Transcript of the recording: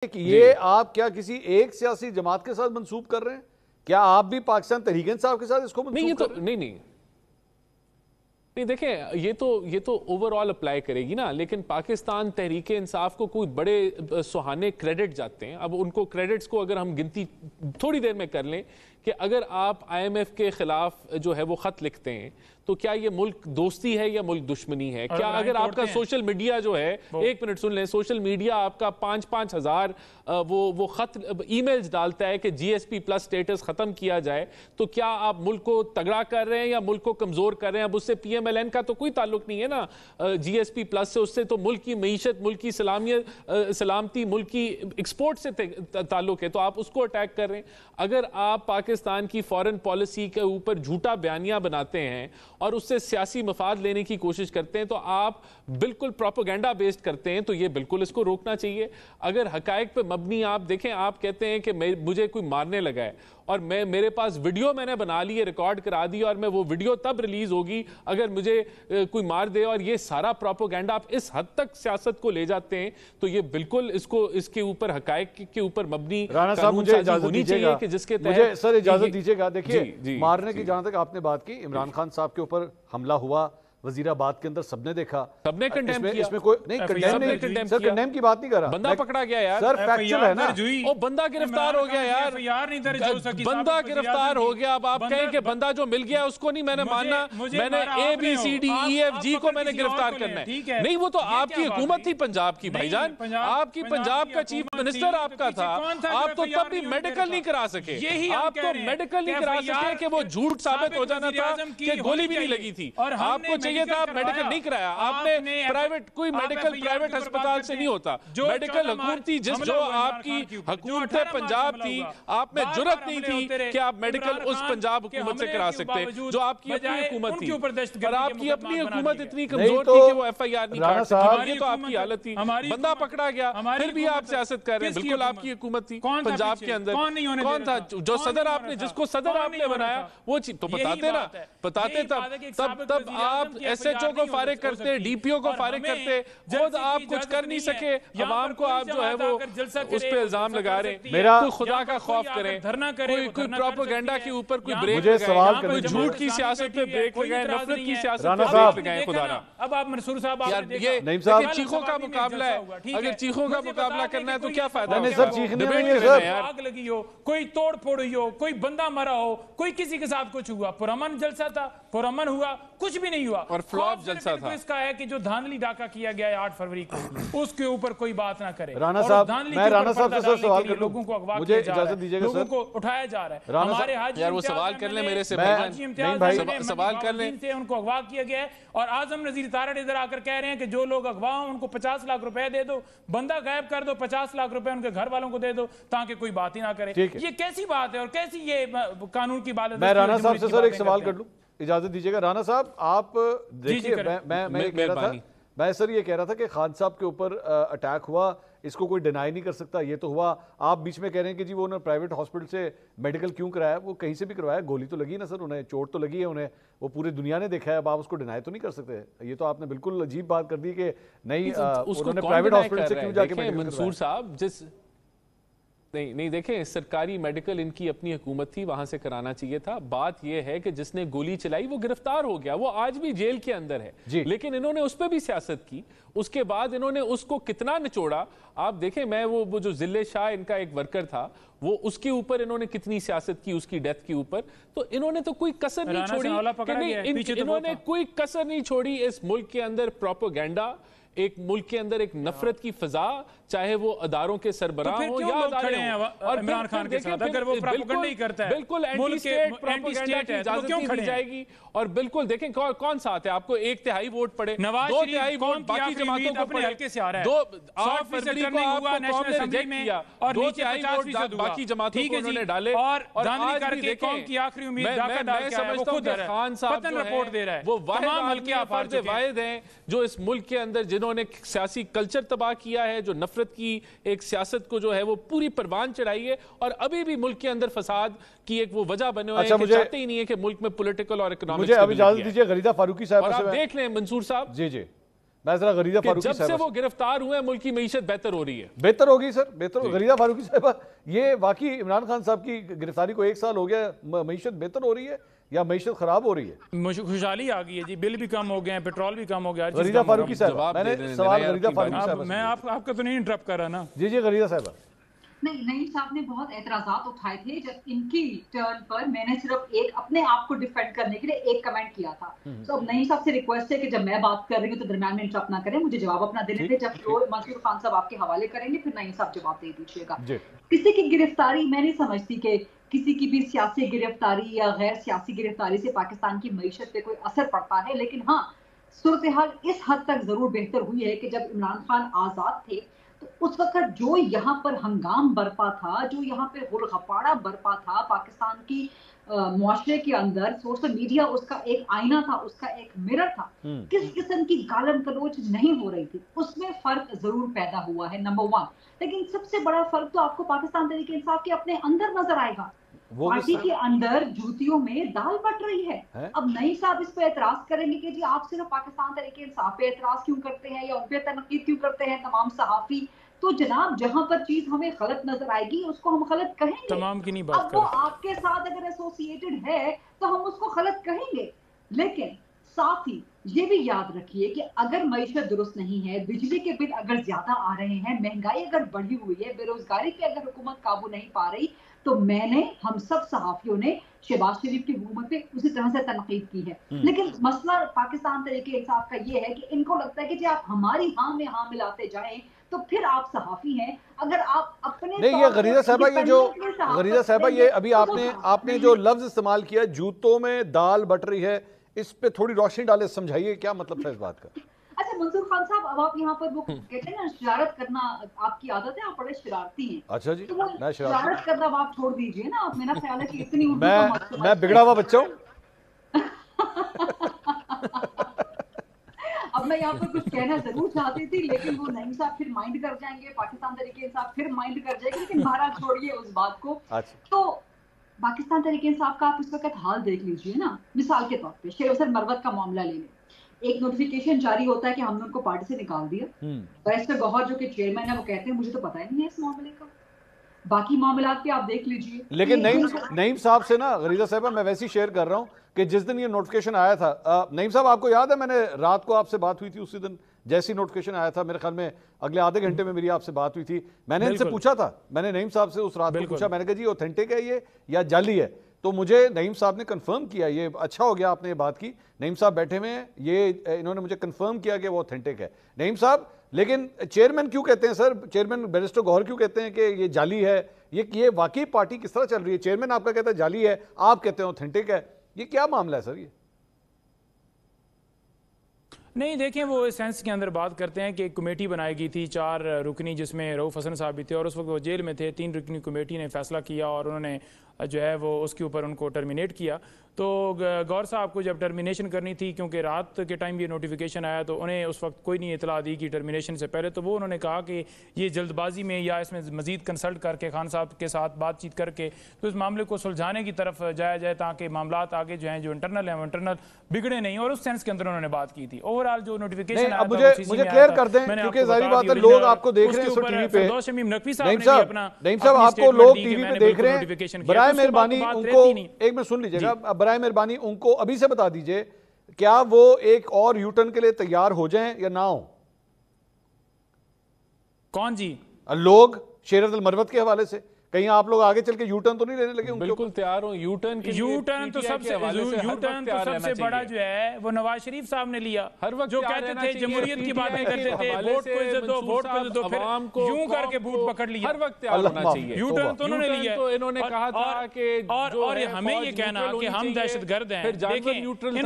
कि ये आप क्या किसी एक सियासी जमात के साथ मंसूब कर रहे हैं? क्या आप भी पाकिस्तान तहरीक इंसाफ के साथ इसको मंसूब कर रहे हैं? नहीं देखें, ये तो ओवरऑल अप्लाई करेगी ना, लेकिन पाकिस्तान तहरीक इंसाफ को कोई बड़े सुहाने क्रेडिट जाते हैं। अब उनको क्रेडिट्स को अगर हम गिनती थोड़ी देर में कर लें कि अगर आप IMF के खिलाफ जो है वो खत लिखते हैं तो क्या ये मुल्क दोस्ती है या मुल्क दुश्मनी है? क्या अगर आपका सोशल मीडिया जो है, एक मिनट सुन लें, सोशल मीडिया आपका 5-5 हजार वो खत ईमेल्स डालता है कि GSP+ स्टेटस खत्म किया जाए, तो क्या आप मुल्क को तगड़ा कर रहे हैं या मुल्क को कमजोर कर रहे हैं? अब उससे PMLN का तो कोई ताल्लुक नहीं है ना GSP+ से, उससे तो मुल्क की मईशत, मुल्क की सलामती, मुल्क की एक्सपोर्ट से ताल्लुक है, तो आप उसको अटैक कर रहे हैं। अगर आप पाकिस्तान की फॉरेन पॉलिसी के ऊपर झूठा बयानियां बनाते हैं और उससे सियासी मफाद लेने की कोशिश करते हैं, तो आप बिल्कुल प्रोपेगेंडा बेस्ड करते हैं, तो ये बिल्कुल इसको रोकना चाहिए। अगर हकायक पे मबनी आप देखें, आप कहते हैं कि मुझे कोई मारने लगा है और मेरे पास वीडियो मैंने बना ली है, रिकॉर्ड करा दी, और मैं वो वीडियो तब रिलीज होगी अगर मुझे कोई मार दे, और ये सारा प्रोपेगेंडा आप इस हद तक सियासत को ले जाते हैं, तो ये बिल्कुल इसके ऊपर हकायक के ऊपर मबनी राना साहब मुझे इजाजत दीजिएगा कि जिसके मुझे सर इजाजत दीजिएगा। देखिए, मारने की जहां तक आपने बात की, इमरान खान साहब के ऊपर हमला हुआ वजीराबाद के अंदर, सबने देखा, सबने कंडेम किया। इसमें कोई नहीं कंडेम सर, कंडेम की बात नहीं कर रहा। बंदा पकड़ा गया यार, सर फैक्चुअल है ना, ओ बंदा गिरफ्तार हो गया यार, बंदा गिरफ्तार हो गया। अब आप कहें कि बंदा जो मिल गया उसको नहीं मैंने मानना, मैंने ABCDEFG को मैंने गिरफ्तार करना है। नहीं, वो तो आपकी हुकूमत थी पंजाब की भाईजान, आपकी पंजाब का चीफ मिनिस्टर आपका था, आप तो तब भी मेडिकल नहीं करा सके, आप तो मेडिकल नहीं करा सके कि वो झूठ साबित हो जाना था कि गोली भी नहीं लगी थी। आपको चाहिए था, आप मेडिकल नहीं कराया आपने, प्राइवेट कोई मेडिकल प्राइवेट अस्पताल से नहीं होता, मेडिकल हुकूमती जो आपकी हुकूमत पंजाब थी, आप में जुर्रत नहीं थी कि आप मेडिकल उस पंजाब हुकूमत से करा सकते, जो आपकी अपनी हुकूमत थी, और आपकी अपनी हुकूमत इतनी कमजोर थी कि वो FIR नहीं काट सकी। ये तो आपकी हालत थी, बंदा पकड़ा गया, फिर भी आप सियासत कर रहे हैं। बिल्कुल आपकी हुकूमत थी पंजाब के अंदर, कौन था जो सदर आपने, जिसको सदर आपने बनाया, वो चीज तो बताते ना, बताते तब आप SHO को फारिग करते, DPO को फारिग करते, खुद आप कुछ कर नहीं सके, अवाम को आप जो है वो उस पे इल्जाम लगा रहे हैं। मेरा कोई खुदा का खौफ करें, कोई प्रोपेगेंडा के ऊपर कोई ब्रेक मुझे सवाल लगाए, कोई झूठ की सियासत पे ब्रेक लगाए, नफरत की सियासत पे ब्रेक लगाए। खुदा ना, अब आप मंसूर साहब ये चीखों का मुकाबला है, अगर चीखों का मुकाबला करना है तो क्या फायदा? नहीं सर, चीखने में नहीं है सर, आग लगी हो, कोई तोड़ फोड़ हुई हो, कोई बंदा मरा हो, कोई किसी के साथ कुछ हुआ, पुरअमन जलसा था, पुरअमन हुआ, कुछ भी नहीं हुआ, और फ्लॉप जलसा था। इसका है कि जो धांधली डाका किया गया है 8 फरवरी को, उसके ऊपर कोई बात ना करे। राणा साहब, मैं राणा साहब से सवाल कर लोगों को अगवा मुझे इजाजत दीजिएगा सर, लोगों को उठाया जा रहा है। हमारे हाजी यार वो सवाल कर ले मेरे से, सवाल कर ले, उनको अगवा किया गया है, और आजम नजीर तारड़ इधर आकर कह रहे हैं कि जो लोग अगवा हों उनको 50 लाख रुपए दे दो, बंदा गायब कर दो, 50 लाख रुपए उनके घर वालों को दे दो, ताकि कोई बात ही ना करे। ये कैसी बात है और कैसी ये कानून की बात है? मैं राणा साहब से सर एक सवाल कर लूं, इजाजत दीजिएगा। राणा साहब, आप देखिए, मैं सर ये कह रहा था कि खान साहब के ऊपर अटैक हुआ, इसको कोई डिनाई नहीं कर सकता, ये तो हुआ। आप बीच में कह रहे हैं कि जी वो उन्होंने प्राइवेट हॉस्पिटल से मेडिकल क्यों कराया? वो कहीं से भी करवाया, गोली तो लगी ना सर, उन्हें चोट तो लगी है, उन्हें वो पूरी दुनिया ने देखा है, अब आप उसको डिनाई तो नहीं कर सकते। ये तो आपने बिल्कुल अजीब बात कर दी कि नहीं, उन्होंने प्राइवेट हॉस्पिटल से क्यों जाके मंसूर साहब नहीं देखें, सरकारी मेडिकल इनकी अपनी हुकूमत थी, वहां से कराना चाहिए था। बात यह है कि जिसने गोली चलाई वो गिरफ्तार हो गया, वो आज भी जेल के अंदर है, लेकिन इन्होंने उस पर भी सियासत की। उसके बाद इन्होंने उसको कितना निचोड़ा आप देखें। मैं वो जो जिले शाह इनका एक वर्कर था, वो उसके ऊपर इन्होंने कितनी सियासत की, उसकी डेथ के ऊपर, तो इन्होंने तो कोई कसर नहीं छोड़ी, इन्होंने कोई कसर नहीं छोड़ी इस मुल्क के अंदर प्रोपेगेंडा, एक मुल्क के अंदर एक नफरत की फिजा, चाहे वो अदारों के सरबराह हो या अदारे हो, और इमरान खान के साथ अगर वो प्रोपेगेंडा ही करता है, बिल्कुल एंटी स्टेट प्रोपेगेंडा की इजाजत नहीं दी जाएगी। और बिल्कुल देखें कौन सा आता है आपको, 1/3 वोट पड़े, 2/3 वोट बाकी जमातों को पड़े, हल्के से आ रहा है, 8 फरवरी को आपको कौम ने रिजेक्ट किया, और 2/3 वोट बाकी जमातों को उन्होंने डाले, और धांधली करके कौम की आखिरी उम्मीद डाका डाल के आया, वो खुद खान साहब रिपोर्ट दे रहा है, वो वाहिद हैं जो इस मुल्क के अंदर जिन्होंने सियासी कल्चर तबाह किया है, जो नफरत की एक सियासत को जो है वो पूरी परवान चढ़ाई है, और अभी भी मुल्क के अंदर फसाद की एक वो वजह बने हुए हैं कि चाहते ही नहीं है कि मुल्क में पॉलिटिकल और इकोनॉमिक। मुझे अब इजाजत दीजिए गरीदा फारूकी साहब, और आप देख लें मंसूर साहब, जी मैं जरा गरीदा फारूकी जब से वो गिरफ्तार हुए मुल्क की मईशत बेहतर हो रही है। बेहतर होगी सर, बेहतर। गरीदा फारूकी साहब, ये वाकई इमरान खान साहब की गिरफ्तारी को 1 साल हो गया, मईशत बेहतर हो रही है या मईशत खराब हो रही है? खुशहाली आ गई है जी, बिल भी कम हो गए हैं, पेट्रोल भी कम हो गया। गरीदा फारूकी साहब, मैंने सवाल गरीदा फारूकी साहब, मैं आपका तो नहीं इंटरप्ट कर रहा ना। जी गरीदा साहब। नहीं, नईम साहब ने बहुत एतराजात उठाए थे जब इनकी टर्न पर। मैंने सिर्फ एक अपने आप को डिफेंड करने के लिए एक कमेंट किया था। तो अब नईम साहब से रिक्वेस्ट है कि जब मैं बात कर रही हूँ तो दरम्यान में इंटरप्ट ना करें, मुझे जवाब अपना देने थे। जब मंसूर खान साहब आपके हवाले करेंगे फिर नईम साहब जवाब दे दीजिएगा। किसी की गिरफ्तारी, मैं नहीं समझती कि किसी की भी सियासी गिरफ्तारी या गैर सियासी गिरफ्तारी से पाकिस्तान की मईशत पे कोई असर पड़ता है, लेकिन हाँ, सूरत हाल इस हद तक जरूर बेहतर हुई है कि जब इमरान खान आजाद थे तो उस वक्त जो यहाँ पर हंगाम बरपा था, जो यहाँ पे हुलगपाड़ा बरपा था पाकिस्तान की मुआशरे के अंदर, सोशल मीडिया उसका एक आईना था, उसका एक मिरर था। किस किस्म की गालन गलोच नहीं हो रही थी, उसमें फर्क जरूर पैदा हुआ है, नंबर 1। लेकिन सबसे बड़ा फर्क तो आपको पाकिस्तान तहरीक इंसाफ के अपने अंदर नजर आएगा। पार्टी के अंदर जूतियों में दाल बट रही है। अब नईम साहब इस पे एतराज करेंगे कि जी आप सिर्फ पाकिस्तान तहरीक इंसाफ पे एतराज क्यों करते हैं या उन पे तनकीद क्यों करते हैं तमाम सहाफी। तो जनाब, जहां पर चीज हमें गलत नजर आएगी उसको हम गलत कहेंगे। तमाम की नहीं बात अब वो आपके साथ अगर एसोसिएटेड है तो हम उसको गलत कहेंगे, लेकिन साथ ही ये भी याद रखिए कि अगर मईशत दुरुस्त नहीं है, बिजली के बिल अगर ज्यादा आ रहे हैं, महंगाई अगर बढ़ी हुई है, बेरोजगारी पे अगर हुकूमत काबू नहीं पा रही, तो हम सब सहाफियों ने शहबाज शरीफ की हुकूमत पे उसी तरह से तनकीद की है। लेकिन मसला पाकिस्तान तहरीक इंसाफ का ये है कि इनको लगता है कि जी आप हमारी हाँ में हाँ मिलाते जाएं तो फिर आप सहाफी हैं। अगर आप अपने नहीं, ये गरीदा साहबा, ये जो गरीदा साहबा, ये अभी आपने जो लफ्ज इस्तेमाल किया, जूतों में दाल बट रही है, इस पे थोड़ी रोशनी डाले, समझाइए क्या मतलब था इस बात का? अच्छा मंसूर खान साहब, अब आप यहाँ पर वो कहते हैं ना शरारत करना आपकी आदत है, आप बड़े शरारती हैं। अच्छा जी, तो मैं शरारत करना आप छोड़ दीजिए ना। आप, मेरा ख्याल है कि इतनी मैं बिगड़ा हुआ बच्चा हूँ। अब मैं यहाँ पर कुछ कहना जरूर चाहती थी, लेकिन वो नईम साहब फिर माइंड कर जाएंगे, पाकिस्तान तहरीक इंसाफ फिर माइंड कर जाएगी, लेकिन महाराज छोड़िए उस बात को। तो पाकिस्तान तहरीक इंसाफ का आप इस वक्त हाल देख लीजिए ना। मिसाल के तौर पे शेर हसन मरवत का मामला ले लें, एक नोटिफिकेशन जारी होता है कि हमने उनको पार्टी से निकाल दिया। बैरिस्टर गौहर जो कि चेयरमैन है वो कहते हैं मुझे तो पता ही नहीं है इस मामले का। बाकी मामला पे आप देख लीजिए। लेकिन नईम साहब से ना गरीदा साहबा, मैं वैसे ही शेयर कर रहा हूं कि जिस दिन ये नोटिफिकेशन आया था, नईम साहब आपको याद है मैंने रात को आपसे बात हुई थी, उसी दिन जैसी नोटिफिकेशन आया था, मेरे ख्याल में अगले आधे घंटे में मेरी आपसे बात हुई थी। मैंने इनसे पूछा था, मैंने नईम साहब से उस रात को पूछा, मैंने कहा जी ऑथेंटिक है ये या जाली है? तो मुझे नईम साहब ने कंफर्म किया। ये अच्छा हो गया आपने ये बात की, नईम साहब बैठे हुए हैं, ये इन्होंने मुझे कंफर्म किया कि वो ऑथेंटिक है। नईम साहब, लेकिन चेयरमैन क्यों कहते हैं सर, चेयरमैन बैरिस्टर गौहर क्यों कहते हैं कि ये जाली है? ये वाकई पार्टी किस तरह चल रही है? चेयरमैन आपका कहता है जाली है, आप कहते हैं ऑथेंटिक है, ये क्या मामला है सर? ये नहीं, देखें वो इस सेंस के अंदर बात करते हैं कि एक कमेटी बनाई गई थी 4 रुकनी, जिसमें रऊफ हसन साहब भी थे और उस वक्त वो जेल में थे। 3 रुकनी कमेटी ने फैसला किया और उन्होंने जो है वो उसके ऊपर उनको टर्मिनेट किया। तो गौर साहब को जब टर्मिनेशन करनी थी, क्योंकि रात के टाइम ये नोटिफिकेशन आया तो उन्हें उस वक्त कोई नहीं इतला दी कि टर्मिनेशन से पहले, तो वो उन्होंने कहा कि ये जल्दबाजी में या इसमें मजीद कंसल्ट करके खान साहब के साथ बातचीत करके तो इस मामले को सुलझाने की तरफ जाया जाए, ताकि मामला आगे जो हैं जो इंटरनल हैं वो इंटरनल बिगड़े नहीं। और उस सेंस के अंदर उन्होंने बात की थी। ओवरऑल जो नोटिफिकेशन मुझे क्लियर कर दें, क्योंकि जाहिर बात है लोग आपको देख रहे हैं टीवी पे। नईम साहब आपको लोग टीवी पे देख रहे हैं, बराए मेहरबानी उनको एक मिनट सुन लीजिएगा, बराए मेहरबानी उनको अभी से बता दीजिए क्या वो एक और यूटर्न के लिए तैयार हो जाएं या ना हो? कौन जी? लोग शेर अब्दुल मरवत के हवाले से कहीं आप लोग आगे चल के यूटर्न तो नहीं लेने लगे? बिल्कुल तैयार हो यूटर्न के लिए। यूटर्न तो सबसे बड़ा जो है वो नवाज शरीफ साहब ने लिया, हर वक्त जो कहते थे जमहूरियत की बातें करते थे, वोट को इज्जत दो, वोट को इज्जत दो, फिर यूं करके बूट पकड़ लिया। हर वक्त तैयार होना चाहिए। यूटर्न तो उन्होंने लिया, तो इन्होंने कहा था कि और हमें ये कहना कि हम दहशतगर्द हैं, फिर जानवर न्यूट्रल